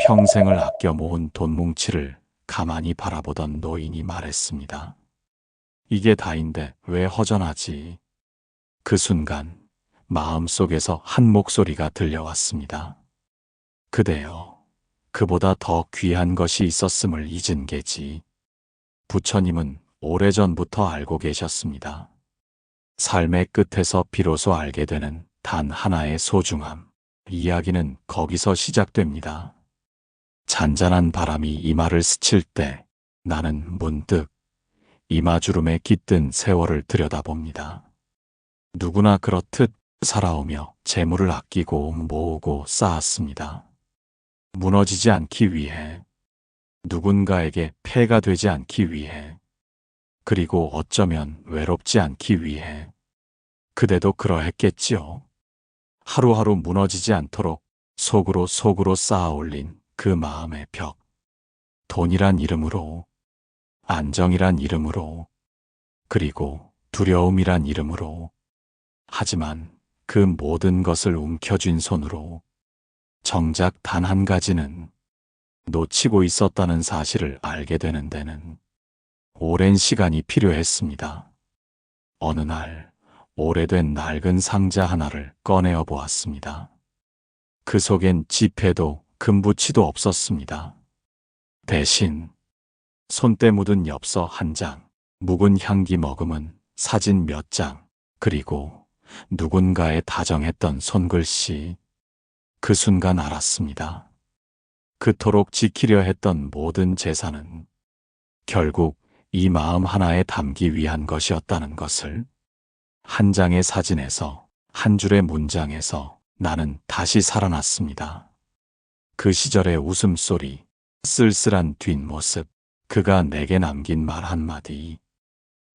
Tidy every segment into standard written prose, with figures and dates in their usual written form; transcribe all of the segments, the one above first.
평생을 아껴 모은 돈뭉치를 가만히 바라보던 노인이 말했습니다. 이게 다인데 왜 허전하지? 그 순간 마음속에서 한 목소리가 들려왔습니다. 그대여, 그보다 더 귀한 것이 있었음을 잊은 게지. 부처님은 오래전부터 알고 계셨습니다. 삶의 끝에서 비로소 알게 되는 단 하나의 소중함. 이야기는 거기서 시작됩니다. 잔잔한 바람이 이마를 스칠 때 나는 문득 이마주름에 깃든 세월을 들여다봅니다. 누구나 그렇듯 살아오며 재물을 아끼고 모으고 쌓았습니다. 무너지지 않기 위해, 누군가에게 폐가 되지 않기 위해, 그리고 어쩌면 외롭지 않기 위해. 그대도 그러했겠지요. 하루하루 무너지지 않도록 속으로 쌓아 올린 그 마음의 벽. 돈이란 이름으로, 안정이란 이름으로, 그리고 두려움이란 이름으로. 하지만 그 모든 것을 움켜쥔 손으로 정작 단 한 가지는 놓치고 있었다는 사실을 알게 되는 데는 오랜 시간이 필요했습니다. 어느 날 오래된 낡은 상자 하나를 꺼내어 보았습니다. 그 속엔 지폐도 금붙이도 없었습니다. 대신 손때 묻은 엽서 한 장, 묵은 향기 머금은 사진 몇 장, 그리고 누군가의 다정했던 손글씨. 그 순간 알았습니다. 그토록 지키려 했던 모든 재산은 결국 이 마음 하나에 담기 위한 것이었다는 것을. 한 장의 사진에서, 한 줄의 문장에서 나는 다시 살아났습니다. 그 시절의 웃음소리, 쓸쓸한 뒷모습, 그가 내게 남긴 말 한마디.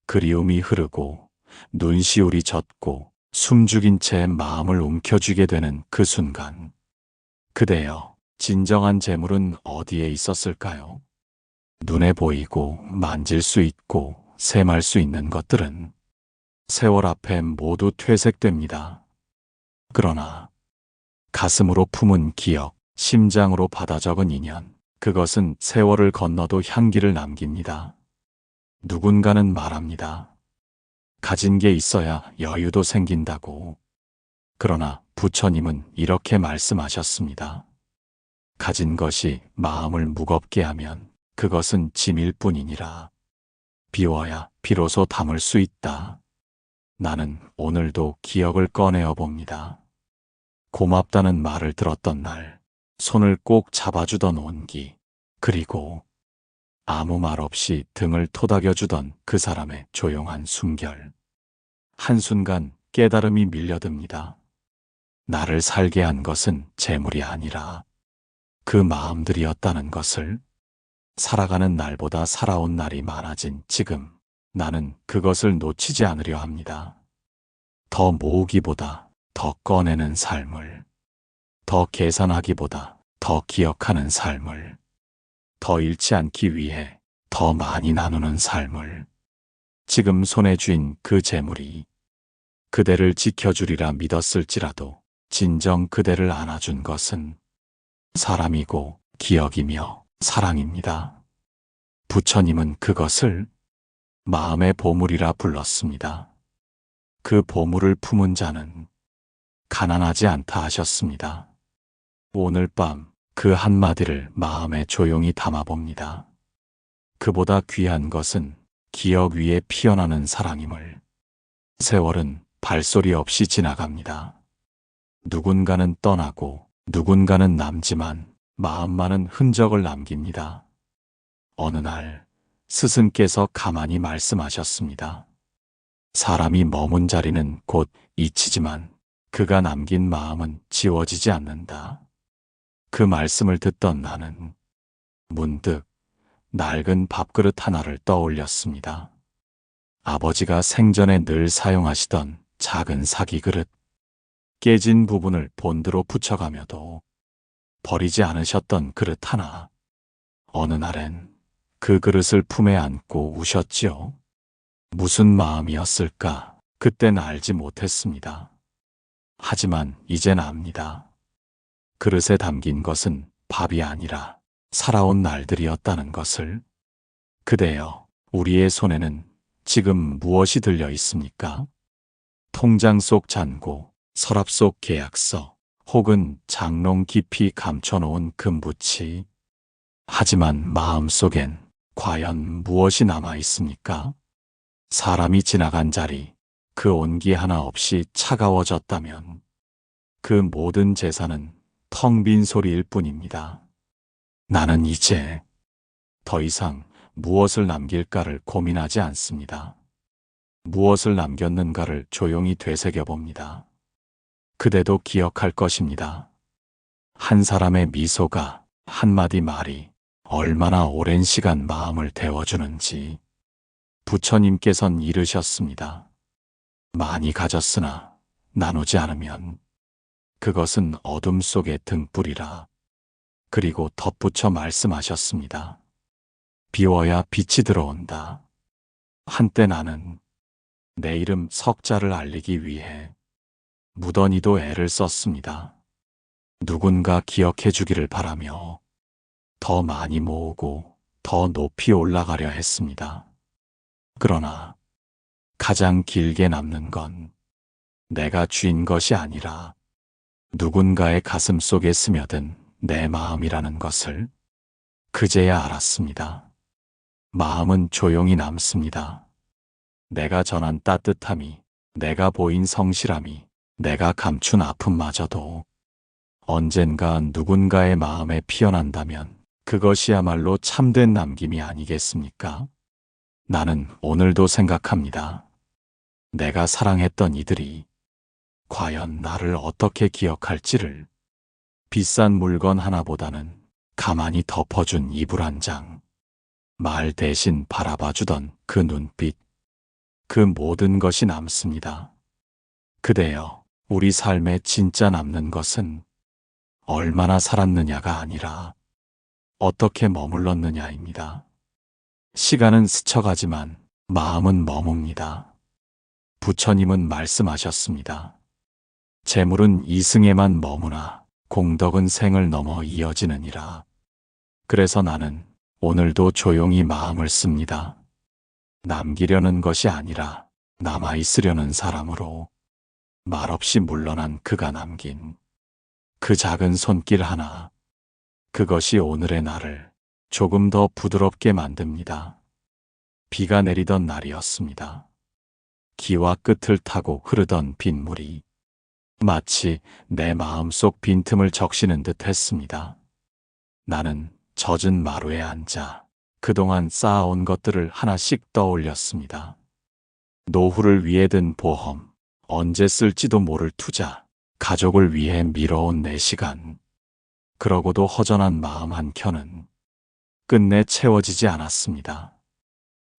그리움이 흐르고 눈시울이 젖고 숨죽인 채 마음을 움켜쥐게 되는 그 순간. 그대여, 진정한 재물은 어디에 있었을까요? 눈에 보이고 만질 수 있고 셈할 수 있는 것들은 세월 앞에 모두 퇴색됩니다. 그러나 가슴으로 품은 기억, 심장으로 받아 적은 인연, 그것은 세월을 건너도 향기를 남깁니다. 누군가는 말합니다. 가진 게 있어야 여유도 생긴다고. 그러나 부처님은 이렇게 말씀하셨습니다. 가진 것이 마음을 무겁게 하면 그것은 짐일 뿐이니라. 비워야 비로소 담을 수 있다. 나는 오늘도 기억을 꺼내어 봅니다. 고맙다는 말을 들었던 날, 손을 꼭 잡아주던 온기, 그리고 아무 말 없이 등을 토닥여주던 그 사람의 조용한 숨결. 한순간 깨달음이 밀려듭니다. 나를 살게 한 것은 재물이 아니라 그 마음들이었다는 것을. 살아가는 날보다 살아온 날이 많아진 지금, 나는 그것을 놓치지 않으려 합니다. 더 모으기보다 더 꺼내는 삶을, 더 계산하기보다 더 기억하는 삶을, 더 잃지 않기 위해 더 많이 나누는 삶을. 지금 손에 쥔 그 재물이 그대를 지켜주리라 믿었을지라도 진정 그대를 안아준 것은 사람이고 기억이며 사랑입니다. 부처님은 그것을 마음의 보물이라 불렀습니다. 그 보물을 품은 자는 가난하지 않다 하셨습니다. 오늘 밤 그 한마디를 마음에 조용히 담아봅니다. 그보다 귀한 것은 기억 위에 피어나는 사랑임을. 세월은 발소리 없이 지나갑니다. 누군가는 떠나고 누군가는 남지만 마음만은 흔적을 남깁니다. 어느 날 스승께서 가만히 말씀하셨습니다. 사람이 머문 자리는 곧 잊히지만 그가 남긴 마음은 지워지지 않는다. 그 말씀을 듣던 나는 문득 낡은 밥그릇 하나를 떠올렸습니다. 아버지가 생전에 늘 사용하시던 작은 사기그릇. 깨진 부분을 본드로 붙여가며도 버리지 않으셨던 그릇 하나. 어느 날엔 그 그릇을 품에 안고 우셨지요. 무슨 마음이었을까? 그땐 알지 못했습니다. 하지만 이젠 압니다. 그릇에 담긴 것은 밥이 아니라 살아온 날들이었다는 것을. 그대여, 우리의 손에는 지금 무엇이 들려 있습니까? 통장 속 잔고, 서랍 속 계약서, 혹은 장롱 깊이 감춰놓은 금붙이. 하지만 마음속엔 과연 무엇이 남아 있습니까? 사람이 지나간 자리, 그 온기 하나 없이 차가워졌다면 그 모든 재산은 텅 빈 소리일 뿐입니다. 나는 이제 더 이상 무엇을 남길까를 고민하지 않습니다. 무엇을 남겼는가를 조용히 되새겨봅니다. 그대도 기억할 것입니다. 한 사람의 미소가, 한마디 말이 얼마나 오랜 시간 마음을 데워주는지. 부처님께선 이르셨습니다. 많이 가졌으나 나누지 않으면 그것은 어둠 속의 등불이라. 그리고 덧붙여 말씀하셨습니다. 비워야 빛이 들어온다. 한때 나는 내 이름 석자를 알리기 위해 무던히도 애를 썼습니다. 누군가 기억해 주기를 바라며 더 많이 모으고 더 높이 올라가려 했습니다. 그러나 가장 길게 남는 건 내가 쥔 것이 아니라 누군가의 가슴 속에 스며든 내 마음이라는 것을 그제야 알았습니다. 마음은 조용히 남습니다. 내가 전한 따뜻함이, 내가 보인 성실함이, 내가 감춘 아픔마저도 언젠가 누군가의 마음에 피어난다면 그것이야말로 참된 남김이 아니겠습니까? 나는 오늘도 생각합니다. 내가 사랑했던 이들이 과연 나를 어떻게 기억할지를. 비싼 물건 하나보다는 가만히 덮어준 이불 한 장, 말 대신 바라봐주던 그 눈빛, 그 모든 것이 남습니다. 그대여, 우리 삶에 진짜 남는 것은 얼마나 살았느냐가 아니라 어떻게 머물렀느냐입니다. 시간은 스쳐가지만 마음은 머뭅니다. 부처님은 말씀하셨습니다. 재물은 이승에만 머무나 공덕은 생을 넘어 이어지느니라. 그래서 나는 오늘도 조용히 마음을 씁니다. 남기려는 것이 아니라 남아있으려는 사람으로. 말없이 물러난 그가 남긴 그 작은 손길 하나, 그것이 오늘의 나를 조금 더 부드럽게 만듭니다. 비가 내리던 날이었습니다. 기와 끝을 타고 흐르던 빗물이 마치 내 마음속 빈틈을 적시는 듯 했습니다. 나는 젖은 마루에 앉아 그동안 쌓아온 것들을 하나씩 떠올렸습니다. 노후를 위해 든 보험, 언제 쓸지도 모를 투자, 가족을 위해 미뤄온 내 시간. 그러고도 허전한 마음 한켠은 끝내 채워지지 않았습니다.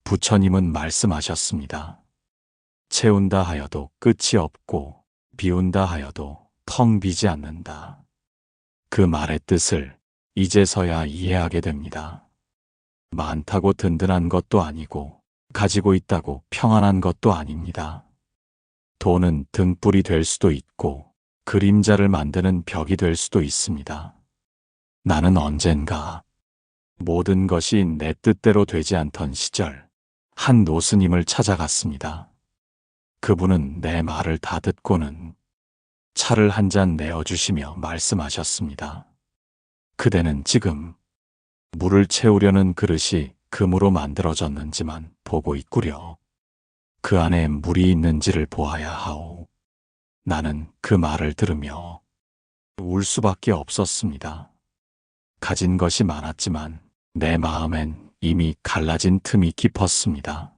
부처님은 말씀하셨습니다. 채운다 하여도 끝이 없고 비운다 하여도 텅 비지 않는다. 그 말의 뜻을 이제서야 이해하게 됩니다. 많다고 든든한 것도 아니고 가지고 있다고 평안한 것도 아닙니다. 돈은 등불이 될 수도 있고 그림자를 만드는 벽이 될 수도 있습니다. 나는 언젠가 모든 것이 내 뜻대로 되지 않던 시절 한 노스님을 찾아갔습니다. 그분은 내 말을 다 듣고는 차를 한 잔 내어주시며 말씀하셨습니다. 그대는 지금 물을 채우려는 그릇이 금으로 만들어졌는지만 보고 있구려. 그 안에 물이 있는지를 보아야 하오. 나는 그 말을 들으며 울 수밖에 없었습니다. 가진 것이 많았지만 내 마음엔 이미 갈라진 틈이 깊었습니다.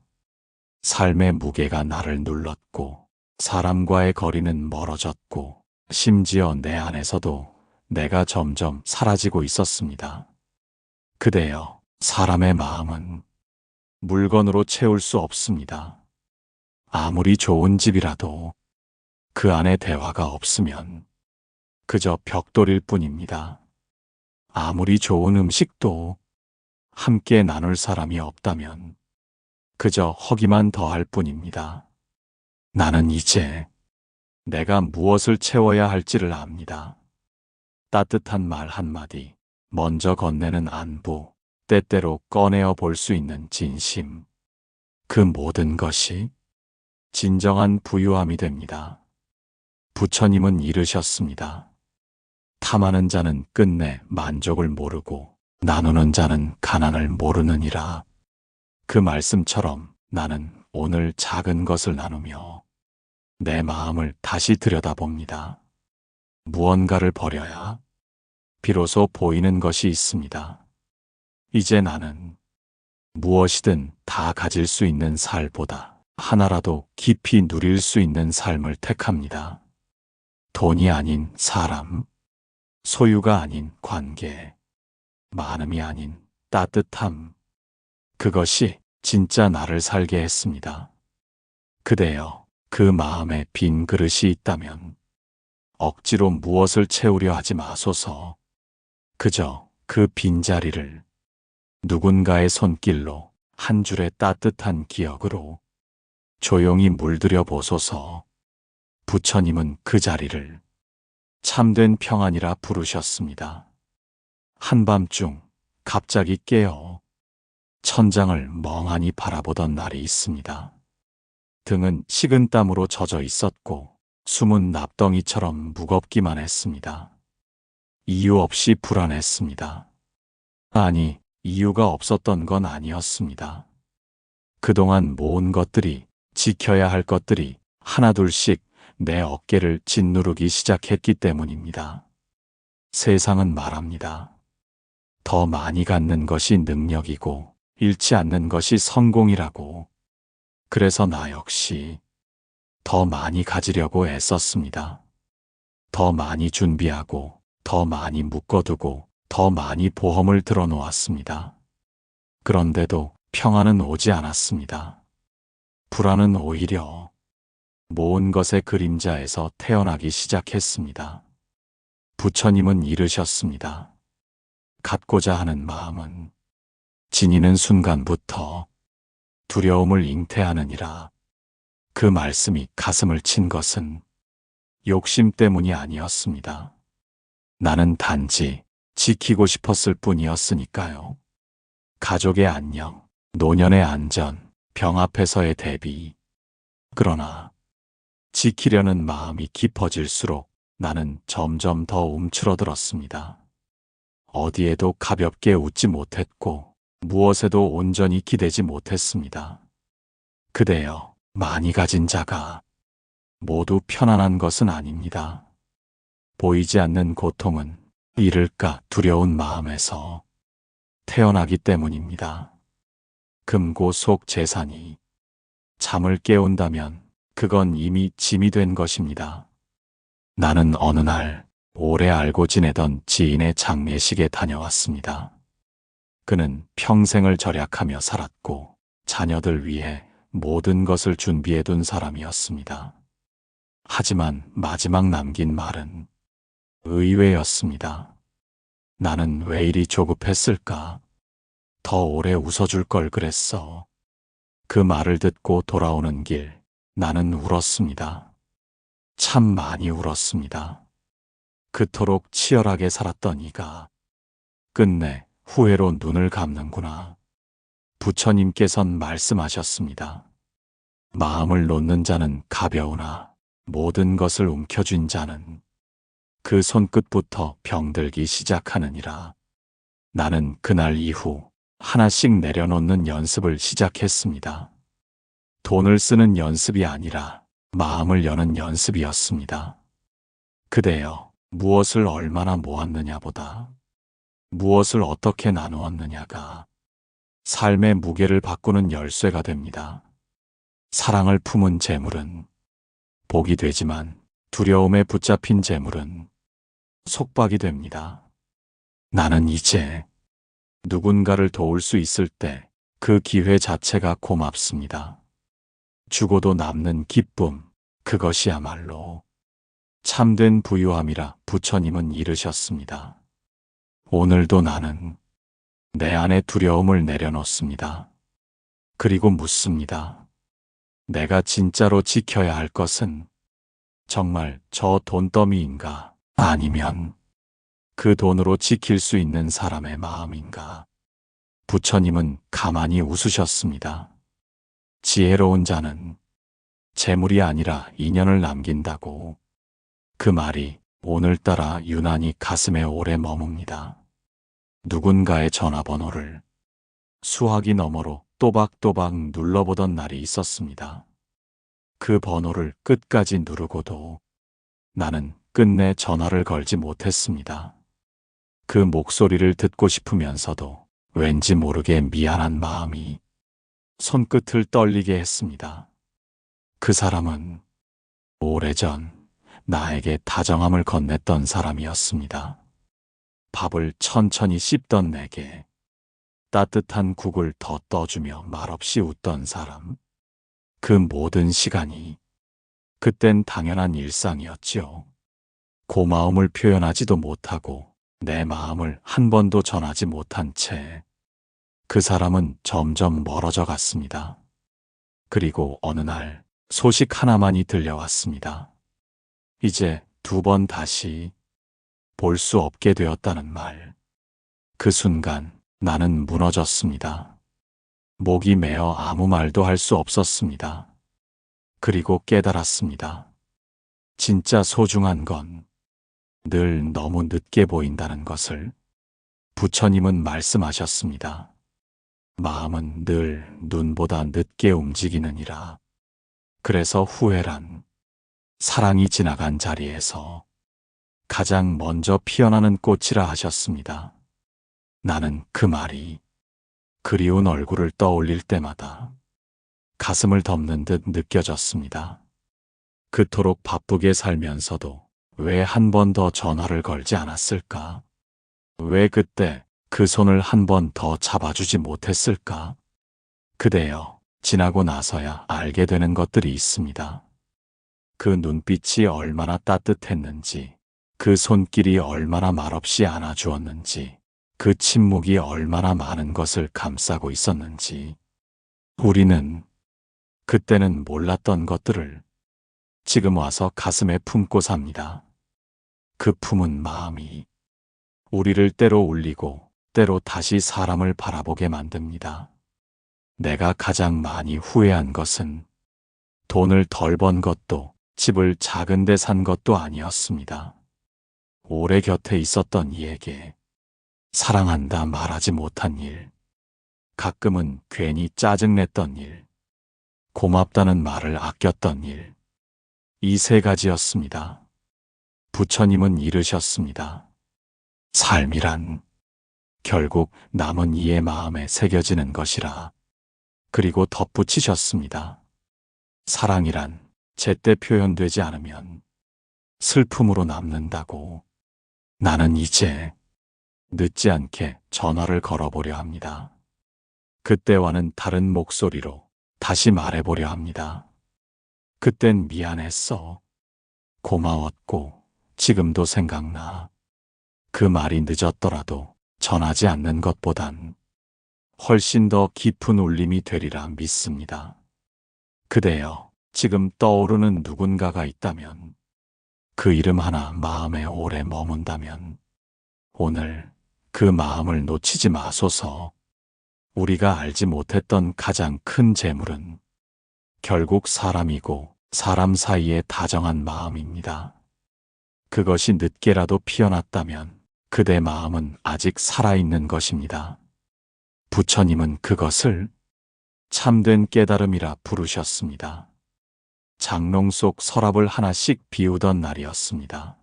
삶의 무게가 나를 눌렀고 사람과의 거리는 멀어졌고 심지어 내 안에서도 내가 점점 사라지고 있었습니다. 그대여, 사람의 마음은 물건으로 채울 수 없습니다. 아무리 좋은 집이라도 그 안에 대화가 없으면 그저 벽돌일 뿐입니다. 아무리 좋은 음식도 함께 나눌 사람이 없다면 그저 허기만 더할 뿐입니다. 나는 이제 내가 무엇을 채워야 할지를 압니다. 따뜻한 말 한마디, 먼저 건네는 안부, 때때로 꺼내어 볼 수 있는 진심. 그 모든 것이 진정한 부유함이 됩니다. 부처님은 이르셨습니다. 탐하는 자는 끝내 만족을 모르고 나누는 자는 가난을 모르느니라. 그 말씀처럼 나는 오늘 작은 것을 나누며 내 마음을 다시 들여다봅니다. 무언가를 버려야 비로소 보이는 것이 있습니다. 이제 나는 무엇이든 다 가질 수 있는 살보다 하나라도 깊이 누릴 수 있는 삶을 택합니다. 돈이 아닌 사람, 소유가 아닌 관계, 많음이 아닌 따뜻함. 그것이 진짜 나를 살게 했습니다. 그대여, 그 마음에 빈 그릇이 있다면 억지로 무엇을 채우려 하지 마소서. 그저 그 빈자리를 누군가의 손길로 한 줄의 따뜻한 기억으로 조용히 물들여 보소서. 부처님은 그 자리를 참된 평안이라 부르셨습니다. 한밤중 갑자기 깨어 천장을 멍하니 바라보던 날이 있습니다. 등은 식은땀으로 젖어 있었고 숨은 납덩이처럼 무겁기만 했습니다. 이유 없이 불안했습니다. 아니, 이유가 없었던 건 아니었습니다. 그동안 모은 것들이, 지켜야 할 것들이 하나둘씩 내 어깨를 짓누르기 시작했기 때문입니다. 세상은 말합니다. 더 많이 갖는 것이 능력이고 잃지 않는 것이 성공이라고. 그래서 나 역시 더 많이 가지려고 애썼습니다. 더 많이 준비하고 더 많이 묶어두고 더 많이 보험을 들어놓았습니다. 그런데도 평안은 오지 않았습니다. 불안은 오히려 모은 것의 그림자에서 태어나기 시작했습니다. 부처님은 이르셨습니다. 갖고자 하는 마음은 지니는 순간부터 두려움을 잉태하느니라. 그 말씀이 가슴을 친 것은 욕심 때문이 아니었습니다. 나는 단지 지키고 싶었을 뿐이었으니까요. 가족의 안녕, 노년의 안전, 병 앞에서의 대비. 그러나 지키려는 마음이 깊어질수록 나는 점점 더 움츠러들었습니다. 어디에도 가볍게 웃지 못했고 무엇에도 온전히 기대지 못했습니다. 그대여, 많이 가진 자가 모두 편안한 것은 아닙니다. 보이지 않는 고통은 잃을까 두려운 마음에서 태어나기 때문입니다. 금고 속 재산이 잠을 깨운다면 그건 이미 짐이 된 것입니다. 나는 어느 날 오래 알고 지내던 지인의 장례식에 다녀왔습니다. 그는 평생을 절약하며 살았고 자녀들 위해 모든 것을 준비해둔 사람이었습니다. 하지만 마지막 남긴 말은 의외였습니다. 나는 왜 이리 조급했을까? 더 오래 웃어줄 걸 그랬어. 그 말을 듣고 돌아오는 길, 나는 울었습니다. 참 많이 울었습니다. 그토록 치열하게 살았던 이가 끝내 후회로 눈을 감는구나. 부처님께선 말씀하셨습니다. 마음을 놓는 자는 가벼우나 모든 것을 움켜쥔 자는 그 손끝부터 병들기 시작하느니라. 나는 그날 이후 하나씩 내려놓는 연습을 시작했습니다. 돈을 쓰는 연습이 아니라 마음을 여는 연습이었습니다. 그대여, 무엇을 얼마나 모았느냐보다 무엇을 어떻게 나누었느냐가 삶의 무게를 바꾸는 열쇠가 됩니다. 사랑을 품은 재물은 복이 되지만 두려움에 붙잡힌 재물은 속박이 됩니다. 나는 이제 누군가를 도울 수 있을 때 그 기회 자체가 고맙습니다. 주고도 남는 기쁨, 그것이야말로 참된 부유함이라 부처님은 이르셨습니다. 오늘도 나는 내 안의 두려움을 내려놓습니다. 그리고 묻습니다. 내가 진짜로 지켜야 할 것은 정말 저 돈더미인가? 아니면 그 돈으로 지킬 수 있는 사람의 마음인가? 부처님은 가만히 웃으셨습니다. 지혜로운 자는 재물이 아니라 인연을 남긴다고. 그 말이 오늘따라 유난히 가슴에 오래 머뭅니다. 누군가의 전화번호를 수화기 너머로 또박또박 눌러보던 날이 있었습니다. 그 번호를 끝까지 누르고도 나는 끝내 전화를 걸지 못했습니다. 그 목소리를 듣고 싶으면서도 왠지 모르게 미안한 마음이 손끝을 떨리게 했습니다. 그 사람은 오래전 나에게 다정함을 건넸던 사람이었습니다. 밥을 천천히 씹던 내게 따뜻한 국을 더 떠주며 말없이 웃던 사람. 그 모든 시간이 그땐 당연한 일상이었지요. 고마움을 표현하지도 못하고 내 마음을 한 번도 전하지 못한 채 그 사람은 점점 멀어져 갔습니다. 그리고 어느 날 소식 하나만이 들려왔습니다. 이제 2번 다시 볼 수 없게 되었다는 말. 그 순간 나는 무너졌습니다. 목이 메어 아무 말도 할 수 없었습니다. 그리고 깨달았습니다. 진짜 소중한 건 늘 너무 늦게 보인다는 것을. 부처님은 말씀하셨습니다. 마음은 늘 눈보다 늦게 움직이느니라. 그래서 후회란 사랑이 지나간 자리에서 가장 먼저 피어나는 꽃이라 하셨습니다. 나는 그 말이 그리운 얼굴을 떠올릴 때마다 가슴을 덮는 듯 느껴졌습니다. 그토록 바쁘게 살면서도 왜 한 번 더 전화를 걸지 않았을까? 왜 그때 그 손을 한 번 더 잡아주지 못했을까? 그대여, 지나고 나서야 알게 되는 것들이 있습니다. 그 눈빛이 얼마나 따뜻했는지, 그 손길이 얼마나 말없이 안아주었는지, 그 침묵이 얼마나 많은 것을 감싸고 있었는지. 우리는 그때는 몰랐던 것들을 지금 와서 가슴에 품고 삽니다. 그 품은 마음이 우리를 때로 울리고 때로 다시 사람을 바라보게 만듭니다. 내가 가장 많이 후회한 것은 돈을 덜 번 것도 집을 작은 데 산 것도 아니었습니다. 오래 곁에 있었던 이에게 사랑한다 말하지 못한 일, 가끔은 괜히 짜증냈던 일, 고맙다는 말을 아꼈던 일, 이 3가지였습니다. 부처님은 이르셨습니다. 삶이란 결국 남은 이의 마음에 새겨지는 것이라. 그리고 덧붙이셨습니다. 사랑이란 제때 표현되지 않으면 슬픔으로 남는다고. 나는 이제 늦지 않게 전화를 걸어보려 합니다. 그때와는 다른 목소리로 다시 말해보려 합니다. 그땐 미안했어. 고마웠고 지금도 생각나. 그 말이 늦었더라도 전하지 않는 것보단 훨씬 더 깊은 울림이 되리라 믿습니다. 그대여, 지금 떠오르는 누군가가 있다면, 그 이름 하나 마음에 오래 머문다면 오늘 그 마음을 놓치지 마소서. 우리가 알지 못했던 가장 큰 재물은 결국 사람이고 사람 사이의 다정한 마음입니다. 그것이 늦게라도 피어났다면 그대 마음은 아직 살아있는 것입니다. 부처님은 그것을 참된 깨달음이라 부르셨습니다. 장롱 속 서랍을 하나씩 비우던 날이었습니다.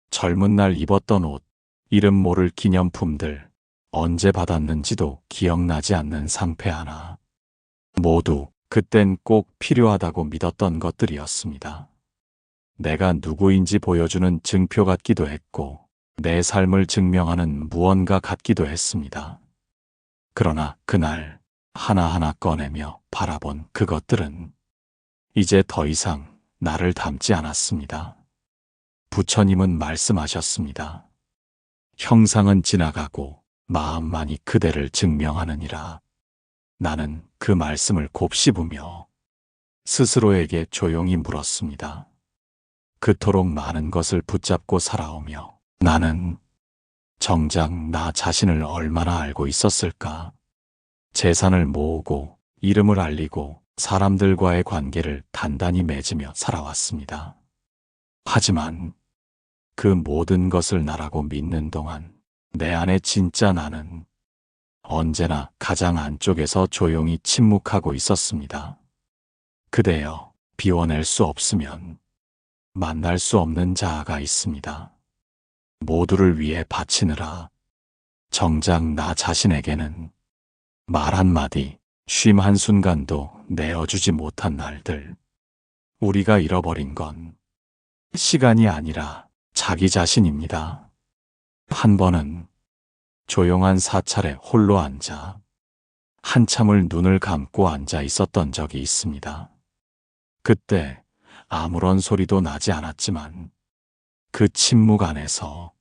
젊은 날 입었던 옷, 이름 모를 기념품들, 언제 받았는지도 기억나지 않는 상패 하나. 모두 그땐 꼭 필요하다고 믿었던 것들이었습니다. 내가 누구인지 보여주는 증표 같기도 했고, 내 삶을 증명하는 무언가 같기도 했습니다. 그러나 그날 하나하나 꺼내며 바라본 그것들은 이제 더 이상 나를 닮지 않았습니다. 부처님은 말씀하셨습니다. 형상은 지나가고 마음만이 그대를 증명하느니라. 나는 그 말씀을 곱씹으며 스스로에게 조용히 물었습니다. 그토록 많은 것을 붙잡고 살아오며 나는 정작 나 자신을 얼마나 알고 있었을까? 재산을 모으고 이름을 알리고 사람들과의 관계를 단단히 맺으며 살아왔습니다. 하지만 그 모든 것을 나라고 믿는 동안 내 안에 진짜 나는 언제나 가장 안쪽에서 조용히 침묵하고 있었습니다. 그대여, 비워낼 수 없으면 만날 수 없는 자아가 있습니다. 모두를 위해 바치느라 정작 나 자신에게는 말 한마디, 쉼 한순간도 내어주지 못한 날들. 우리가 잃어버린 건 시간이 아니라 자기 자신입니다. 한 번은 조용한 사찰에 홀로 앉아 한참을 눈을 감고 앉아 있었던 적이 있습니다. 그때 아무런 소리도 나지 않았지만 그 침묵 안에서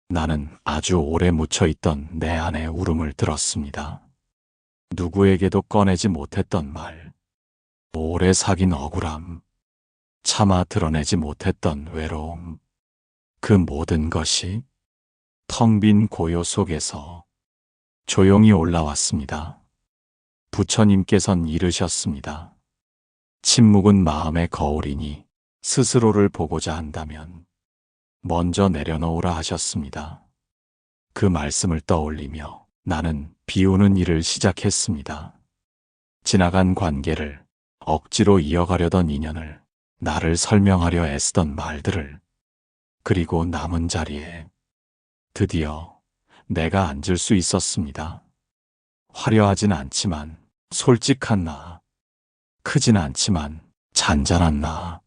나는 아주 오래 묻혀있던 내 안의 울음을 들었습니다. 누구에게도 꺼내지 못했던 말, 오래 사귄 억울함, 차마 드러내지 못했던 외로움, 그 모든 것이 텅 빈 고요 속에서 조용히 올라왔습니다. 부처님께선 이르셨습니다. 침묵은 마음의 거울이니 스스로를 보고자 한다면 먼저 내려놓으라 하셨습니다. 그 말씀을 떠올리며 나는 비우는 일을 시작했습니다. 지나간 관계를, 억지로 이어가려던 인연을, 나를 설명하려 애쓰던 말들을, 그리고 남은 자리에 드디어 내가 앉을 수 있었습니다. 화려하진 않지만 솔직한 나, 크진 않지만 잔잔한 나.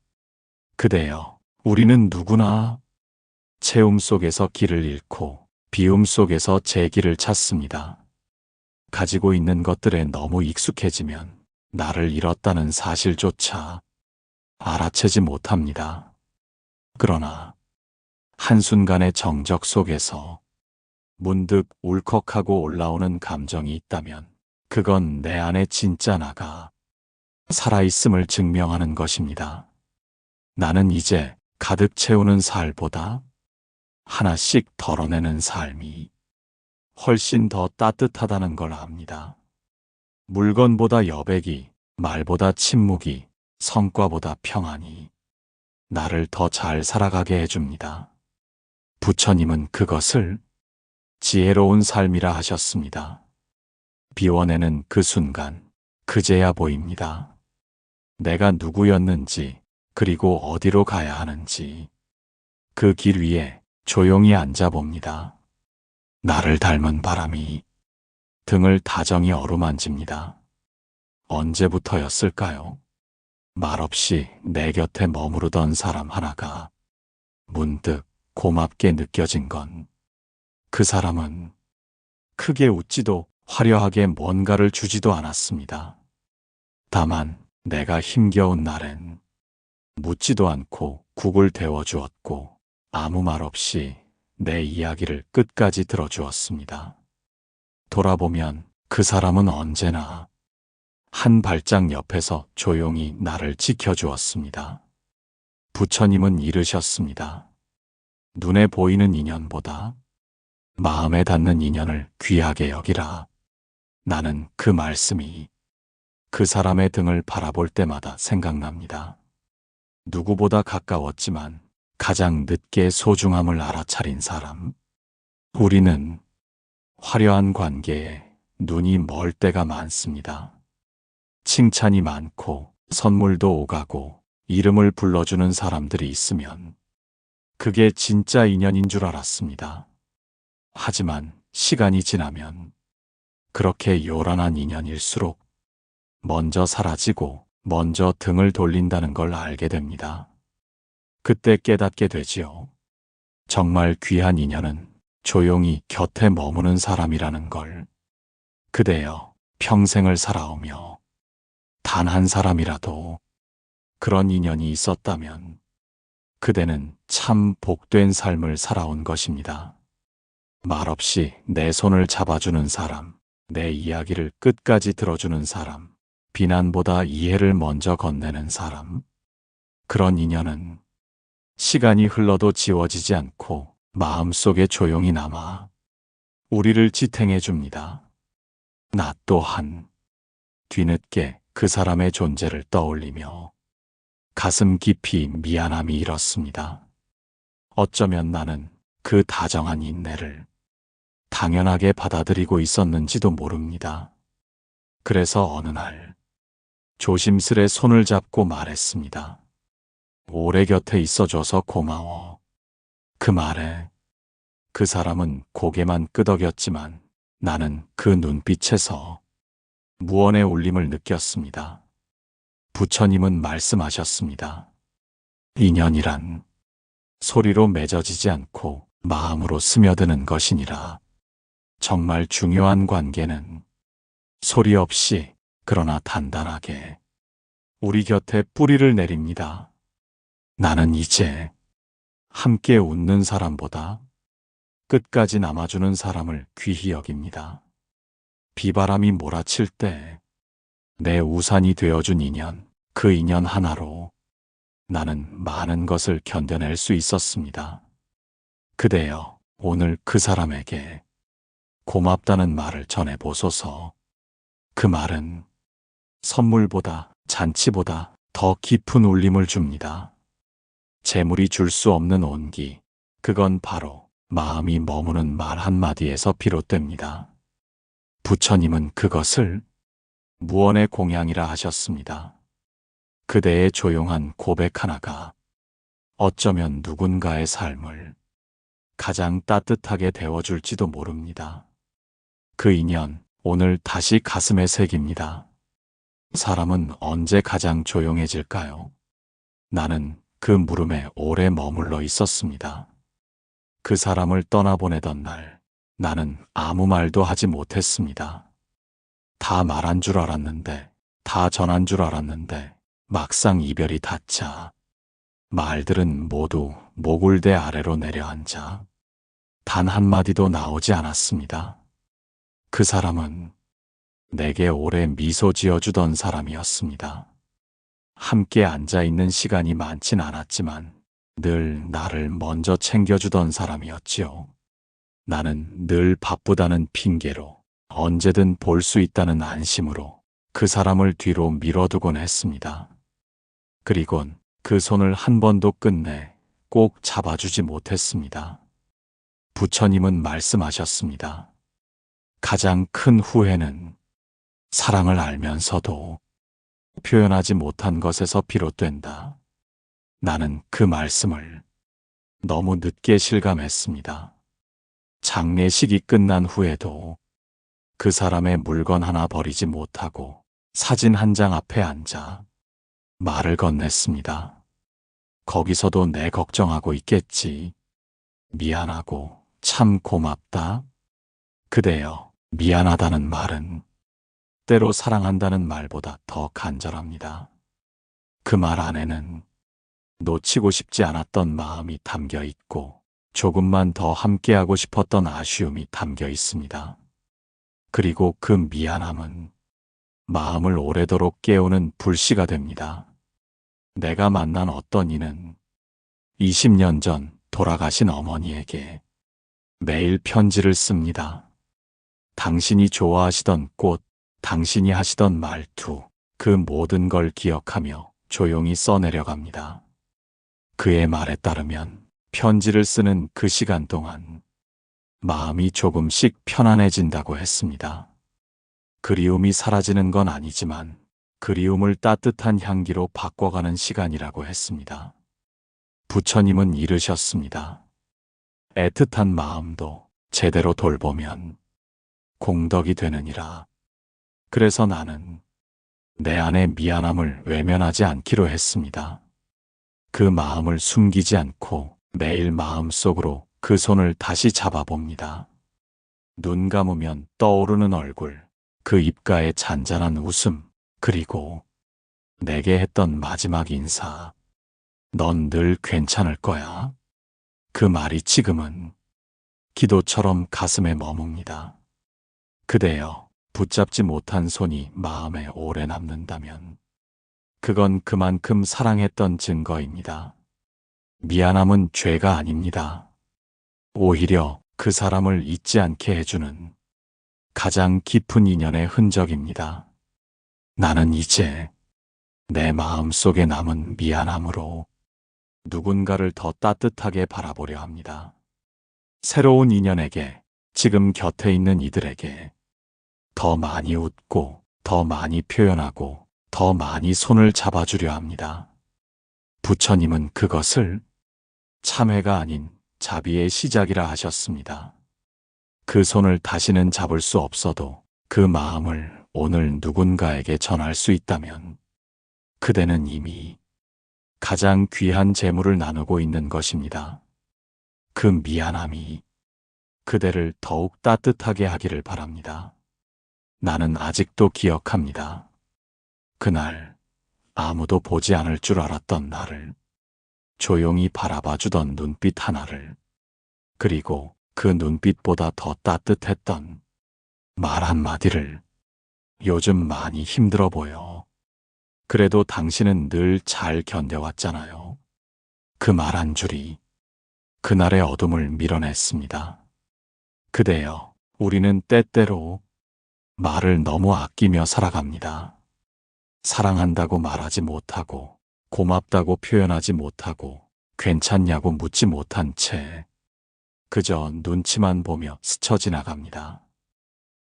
그대여, 우리는 누구나 채움 속에서 길을 잃고 비움 속에서 제 길을 찾습니다. 가지고 있는 것들에 너무 익숙해지면 나를 잃었다는 사실조차 알아채지 못합니다. 그러나 한순간의 정적 속에서 문득 울컥하고 올라오는 감정이 있다면 그건 내 안에 진짜 나가 살아있음을 증명하는 것입니다. 나는 이제 가득 채우는 살보다 하나씩 덜어내는 삶이 훨씬 더 따뜻하다는 걸 압니다. 물건보다 여백이, 말보다 침묵이, 성과보다 평안이 나를 더 잘 살아가게 해줍니다. 부처님은 그것을 지혜로운 삶이라 하셨습니다. 비워내는 그 순간, 그제야 보입니다. 내가 누구였는지, 그리고 어디로 가야 하는지, 그 길 위에 조용히 앉아봅니다. 나를 닮은 바람이 등을 다정히 어루만집니다. 언제부터였을까요? 말없이 내 곁에 머무르던 사람 하나가 문득 고맙게 느껴진 건 그 사람은 크게 웃지도 화려하게 뭔가를 주지도 않았습니다. 다만 내가 힘겨운 날엔 묻지도 않고 국을 데워주었고 아무 말 없이 내 이야기를 끝까지 들어주었습니다. 돌아보면 그 사람은 언제나 한 발짝 옆에서 조용히 나를 지켜주었습니다. 부처님은 이르셨습니다. 눈에 보이는 인연보다 마음에 닿는 인연을 귀하게 여기라. 나는 그 말씀이 그 사람의 등을 바라볼 때마다 생각납니다. 누구보다 가까웠지만 가장 늦게 소중함을 알아차린 사람. 우리는 화려한 관계에 눈이 멀 때가 많습니다. 칭찬이 많고 선물도 오가고 이름을 불러주는 사람들이 있으면 그게 진짜 인연인 줄 알았습니다. 하지만 시간이 지나면 그렇게 요란한 인연일수록 먼저 사라지고 먼저 등을 돌린다는 걸 알게 됩니다. 그때 깨닫게 되지요. 정말 귀한 인연은 조용히 곁에 머무는 사람이라는 걸. 그대여, 평생을 살아오며 단 한 사람이라도 그런 인연이 있었다면 그대는 참 복된 삶을 살아온 것입니다. 말없이 내 손을 잡아주는 사람, 내 이야기를 끝까지 들어주는 사람, 비난보다 이해를 먼저 건네는 사람. 그런 인연은 시간이 흘러도 지워지지 않고 마음속에 조용히 남아 우리를 지탱해 줍니다. 나 또한 뒤늦게 그 사람의 존재를 떠올리며 가슴 깊이 미안함이 일었습니다. 어쩌면 나는 그 다정한 인내를 당연하게 받아들이고 있었는지도 모릅니다. 그래서 어느 날 조심스레 손을 잡고 말했습니다. 오래 곁에 있어줘서 고마워. 그 말에 그 사람은 고개만 끄덕였지만 나는 그 눈빛에서 무언의 울림을 느꼈습니다. 부처님은 말씀하셨습니다. 인연이란 소리로 맺어지지 않고 마음으로 스며드는 것이니라. 정말 중요한 관계는 소리 없이 그러나 단단하게 우리 곁에 뿌리를 내립니다. 나는 이제 함께 웃는 사람보다 끝까지 남아주는 사람을 귀히 여깁니다. 비바람이 몰아칠 때 내 우산이 되어준 인연, 그 인연 하나로 나는 많은 것을 견뎌낼 수 있었습니다. 그대여, 오늘 그 사람에게 고맙다는 말을 전해보소서. 그 말은 선물보다, 잔치보다 더 깊은 울림을 줍니다. 재물이 줄 수 없는 온기, 그건 바로 마음이 머무는 말 한마디에서 비롯됩니다. 부처님은 그것을 무언의 공양이라 하셨습니다. 그대의 조용한 고백 하나가 어쩌면 누군가의 삶을 가장 따뜻하게 데워줄지도 모릅니다. 그 인연, 오늘 다시 가슴에 새깁니다. 사람은 언제 가장 조용해질까요? 나는 그 물음에 오래 머물러 있었습니다. 그 사람을 떠나보내던 날, 나는 아무 말도 하지 못했습니다. 다 말한 줄 알았는데, 다 전한 줄 알았는데, 막상 이별이 닿자 말들은 모두 모굴대 아래로 내려앉아 단 한마디도 나오지 않았습니다. 그 사람은 내게 오래 미소 지어주던 사람이었습니다. 함께 앉아있는 시간이 많진 않았지만 늘 나를 먼저 챙겨주던 사람이었지요. 나는 늘 바쁘다는 핑계로 언제든 볼 수 있다는 안심으로 그 사람을 뒤로 밀어두곤 했습니다. 그리곤 그 손을 한 번도 끝내 꼭 잡아주지 못했습니다. 부처님은 말씀하셨습니다. 가장 큰 후회는 사랑을 알면서도 표현하지 못한 것에서 비롯된다. 나는 그 말씀을 너무 늦게 실감했습니다. 장례식이 끝난 후에도 그 사람의 물건 하나 버리지 못하고 사진 한 장 앞에 앉아 말을 건넸습니다. 거기서도 내 걱정하고 있겠지. 미안하고 참 고맙다. 그대여, 미안하다는 말은 때로 사랑한다는 말보다 더 간절합니다. 그 말 안에는 놓치고 싶지 않았던 마음이 담겨 있고 조금만 더 함께하고 싶었던 아쉬움이 담겨 있습니다. 그리고 그 미안함은 마음을 오래도록 깨우는 불씨가 됩니다. 내가 만난 어떤 이는 20년 전 돌아가신 어머니에게 매일 편지를 씁니다. 당신이 좋아하시던 꽃, 당신이 하시던 말투, 그 모든 걸 기억하며 조용히 써내려갑니다. 그의 말에 따르면 편지를 쓰는 그 시간 동안 마음이 조금씩 편안해진다고 했습니다. 그리움이 사라지는 건 아니지만 그리움을 따뜻한 향기로 바꿔가는 시간이라고 했습니다. 부처님은 이르셨습니다. 애틋한 마음도 제대로 돌보면 공덕이 되느니라. 그래서 나는 내 안의 미안함을 외면하지 않기로 했습니다. 그 마음을 숨기지 않고 매일 마음속으로 그 손을 다시 잡아봅니다. 눈 감으면 떠오르는 얼굴, 그 입가의 잔잔한 웃음, 그리고 내게 했던 마지막 인사. 넌 늘 괜찮을 거야. 그 말이 지금은 기도처럼 가슴에 머뭅니다. 그대여, 붙잡지 못한 손이 마음에 오래 남는다면 그건 그만큼 사랑했던 증거입니다. 미안함은 죄가 아닙니다. 오히려 그 사람을 잊지 않게 해주는 가장 깊은 인연의 흔적입니다. 나는 이제 내 마음 속에 남은 미안함으로 누군가를 더 따뜻하게 바라보려 합니다. 새로운 인연에게, 지금 곁에 있는 이들에게 더 많이 웃고, 더 많이 표현하고, 더 많이 손을 잡아주려 합니다. 부처님은 그것을 참회가 아닌 자비의 시작이라 하셨습니다. 그 손을 다시는 잡을 수 없어도 그 마음을 오늘 누군가에게 전할 수 있다면 그대는 이미 가장 귀한 재물을 나누고 있는 것입니다. 그 미안함이 그대를 더욱 따뜻하게 하기를 바랍니다. 나는 아직도 기억합니다. 그날 아무도 보지 않을 줄 알았던 나를, 조용히 바라봐 주던 눈빛 하나를, 그리고 그 눈빛보다 더 따뜻했던 말 한마디를. 요즘 많이 힘들어 보여. 그래도 당신은 늘 잘 견뎌왔잖아요. 그 말 한 줄이 그날의 어둠을 밀어냈습니다. 그대여, 우리는 때때로 말을 너무 아끼며 살아갑니다. 사랑한다고 말하지 못하고, 고맙다고 표현하지 못하고, 괜찮냐고 묻지 못한 채 그저 눈치만 보며 스쳐 지나갑니다.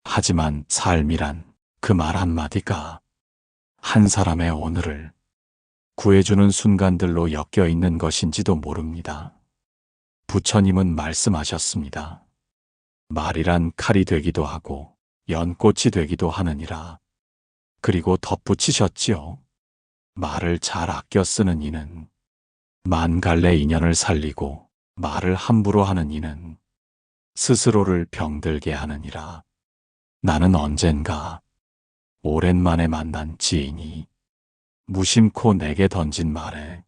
하지만 삶이란 그 말 한마디가 한 사람의 오늘을 구해주는 순간들로 엮여 있는 것인지도 모릅니다. 부처님은 말씀하셨습니다. 말이란 칼이 되기도 하고 연꽃이 되기도 하느니라. 그리고 덧붙이셨지요. 말을 잘 아껴 쓰는 이는 만 갈래 인연을 살리고, 말을 함부로 하는 이는 스스로를 병들게 하느니라. 나는 언젠가 오랜만에 만난 지인이 무심코 내게 던진 말에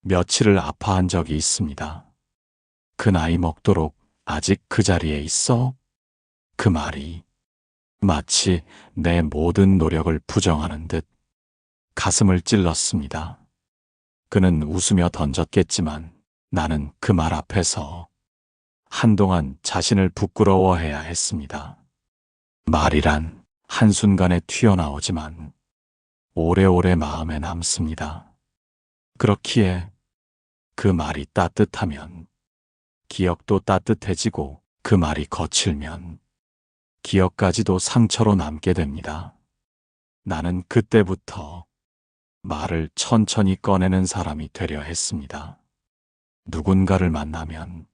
며칠을 아파한 적이 있습니다. 그 나이 먹도록 아직 그 자리에 있어? 그 말이 마치 내 모든 노력을 부정하는 듯 가슴을 찔렀습니다. 그는 웃으며 던졌겠지만 나는 그 말 앞에서 한동안 자신을 부끄러워해야 했습니다. 말이란 한순간에 튀어나오지만 오래오래 마음에 남습니다. 그렇기에 그 말이 따뜻하면 기억도 따뜻해지고, 그 말이 거칠면 기억까지도 상처로 남게 됩니다. 나는 그때부터 말을 천천히 꺼내는 사람이 되려 했습니다. 누군가를 만나면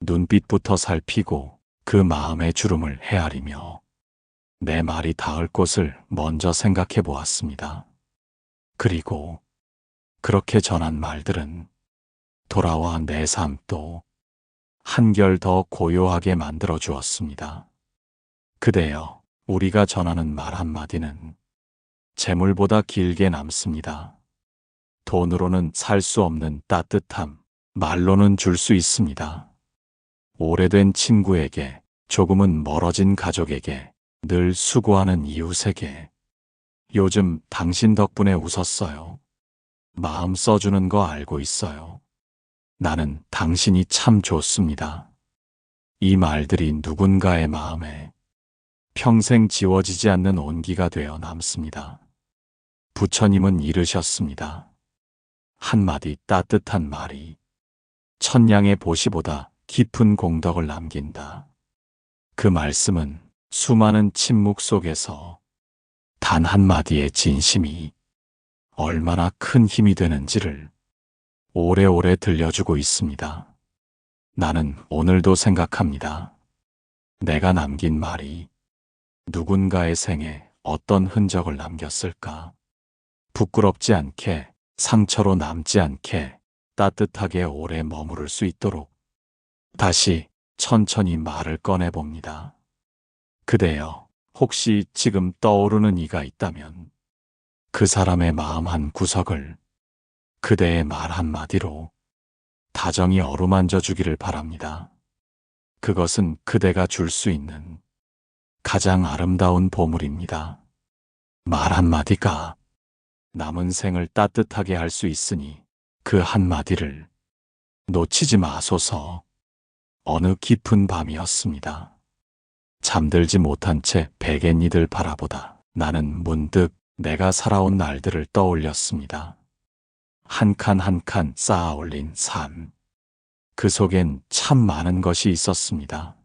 눈빛부터 살피고 그 마음의 주름을 헤아리며 내 말이 닿을 곳을 먼저 생각해 보았습니다. 그리고 그렇게 전한 말들은 돌아와 내 삶도 한결 더 고요하게 만들어 주었습니다. 그대여, 우리가 전하는 말 한마디는 재물보다 길게 남습니다. 돈으로는 살 수 없는 따뜻함, 말로는 줄 수 있습니다. 오래된 친구에게, 조금은 멀어진 가족에게, 늘 수고하는 이웃에게. 요즘 당신 덕분에 웃었어요. 마음 써주는 거 알고 있어요. 나는 당신이 참 좋습니다. 이 말들이 누군가의 마음에 평생 지워지지 않는 온기가 되어 남습니다. 부처님은 이르셨습니다. 한마디 따뜻한 말이 천냥의 보시보다 깊은 공덕을 남긴다. 그 말씀은 수많은 침묵 속에서 단 한마디의 진심이 얼마나 큰 힘이 되는지를 오래오래 들려주고 있습니다. 나는 오늘도 생각합니다. 내가 남긴 말이 누군가의 생에 어떤 흔적을 남겼을까? 부끄럽지 않게, 상처로 남지 않게, 따뜻하게 오래 머무를 수 있도록 다시 천천히 말을 꺼내봅니다. 그대여, 혹시 지금 떠오르는 이가 있다면 그 사람의 마음 한 구석을 그대의 말 한마디로 다정히 어루만져 주기를 바랍니다. 그것은 그대가 줄 수 있는 가장 아름다운 보물입니다. 말 한마디가 남은 생을 따뜻하게 할 수 있으니 그 한마디를 놓치지 마소서. 어느 깊은 밤이었습니다. 잠들지 못한 채 베갯니들 바라보다 나는 문득 내가 살아온 날들을 떠올렸습니다. 한 칸 한 칸 쌓아 올린 삶. 그 속엔 참 많은 것이 있었습니다.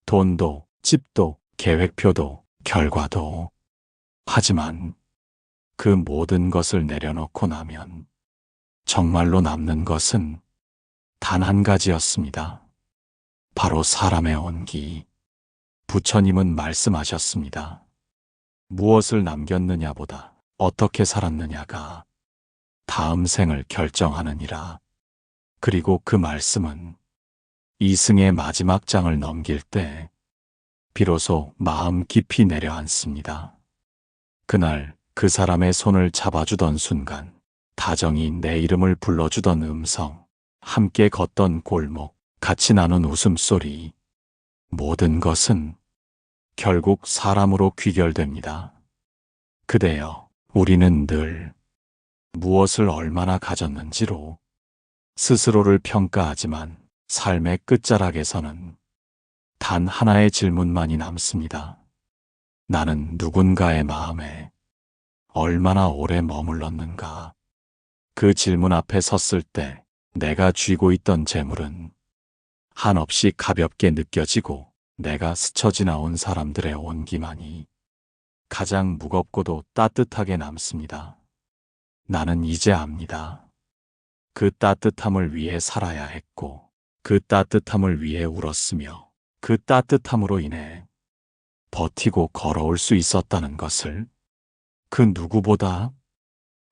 돈도, 집도, 계획표도, 결과도. 하지만 그 모든 것을 내려놓고 나면 정말로 남는 것은 단 한 가지였습니다. 바로 사람의 온기. 부처님은 말씀하셨습니다. 무엇을 남겼느냐보다 어떻게 살았느냐가 다음 생을 결정하느니라. 그리고 그 말씀은 이승의 마지막 장을 넘길 때 비로소 마음 깊이 내려앉습니다. 그날 그 사람의 손을 잡아주던 순간, 다정히 내 이름을 불러주던 음성, 함께 걷던 골목, 같이 나눈 웃음소리, 모든 것은 결국 사람으로 귀결됩니다. 그대여, 우리는 늘 무엇을 얼마나 가졌는지로 스스로를 평가하지만 삶의 끝자락에서는 단 하나의 질문만이 남습니다. 나는 누군가의 마음에 얼마나 오래 머물렀는가? 그 질문 앞에 섰을 때 내가 쥐고 있던 재물은 한없이 가볍게 느껴지고 내가 스쳐 지나온 사람들의 온기만이 가장 무겁고도 따뜻하게 남습니다. 나는 이제 압니다. 그 따뜻함을 위해 살아야 했고, 그 따뜻함을 위해 울었으며, 그 따뜻함으로 인해 버티고 걸어올 수 있었다는 것을. 그 누구보다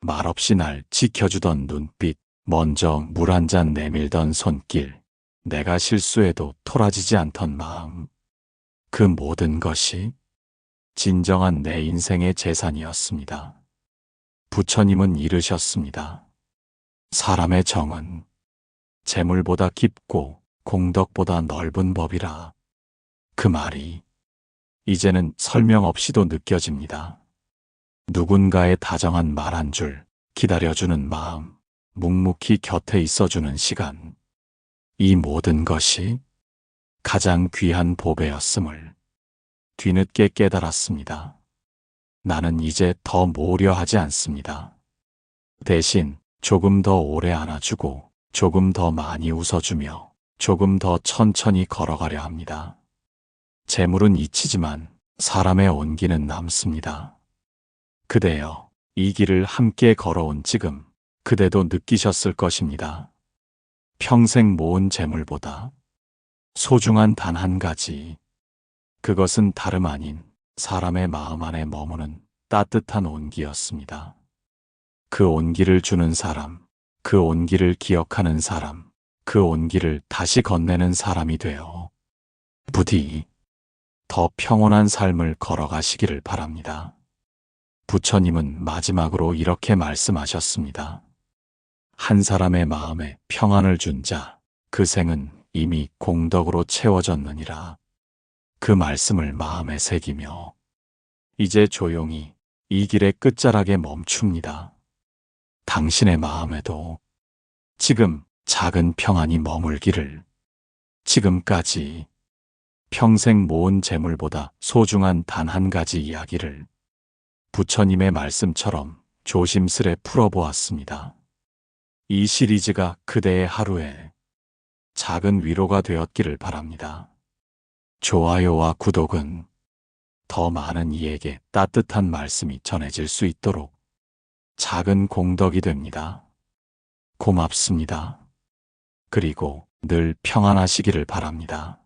말없이 날 지켜주던 눈빛, 먼저 물 한 잔 내밀던 손길, 내가 실수해도 토라지지 않던 마음, 그 모든 것이 진정한 내 인생의 재산이었습니다. 부처님은 이르셨습니다. 사람의 정은 재물보다 깊고 공덕보다 넓은 법이라. 그 말이 이제는 설명 없이도 느껴집니다. 누군가의 다정한 말 한 줄, 기다려주는 마음, 묵묵히 곁에 있어주는 시간, 이 모든 것이 가장 귀한 보배였음을 뒤늦게 깨달았습니다. 나는 이제 더 모으려 하지 않습니다. 대신 조금 더 오래 안아주고 조금 더 많이 웃어주며 조금 더 천천히 걸어가려 합니다. 재물은 잊히지만 사람의 온기는 남습니다. 그대여, 이 길을 함께 걸어온 지금 그대도 느끼셨을 것입니다. 평생 모은 재물보다 소중한 단 한 가지, 그것은 다름 아닌 사람의 마음 안에 머무는 따뜻한 온기였습니다. 그 온기를 주는 사람, 그 온기를 기억하는 사람, 그 온기를 다시 건네는 사람이 되어 부디 더 평온한 삶을 걸어가시기를 바랍니다. 부처님은 마지막으로 이렇게 말씀하셨습니다. 한 사람의 마음에 평안을 준 자, 그 생은 이미 공덕으로 채워졌느니라. 그 말씀을 마음에 새기며 이제 조용히 이 길의 끝자락에 멈춥니다. 당신의 마음에도 지금 작은 평안이 머물기를. 지금까지 평생 모은 재물보다 소중한 단 한 가지 이야기를 부처님의 말씀처럼 조심스레 풀어보았습니다. 이 시리즈가 그대의 하루에 작은 위로가 되었기를 바랍니다. 좋아요와 구독은 더 많은 이에게 따뜻한 말씀이 전해질 수 있도록 작은 공덕이 됩니다. 고맙습니다. 그리고 늘 평안하시기를 바랍니다.